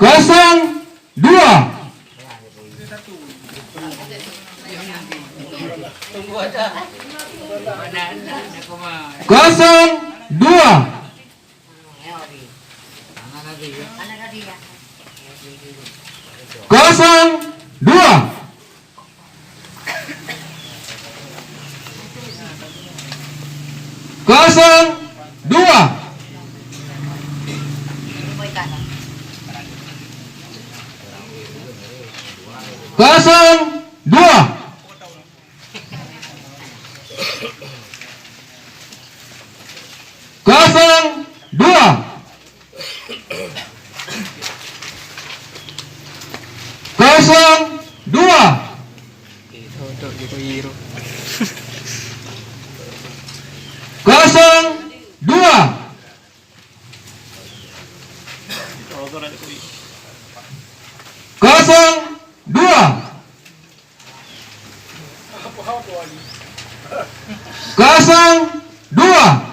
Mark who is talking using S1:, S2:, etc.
S1: Kosong dua. Kosong dua. Kosong dua. Kosong dua. Kosong dua. Kosong dua. Kosong dua. Kosong dua. Kosong dua. Kosong dua. Kosong dua.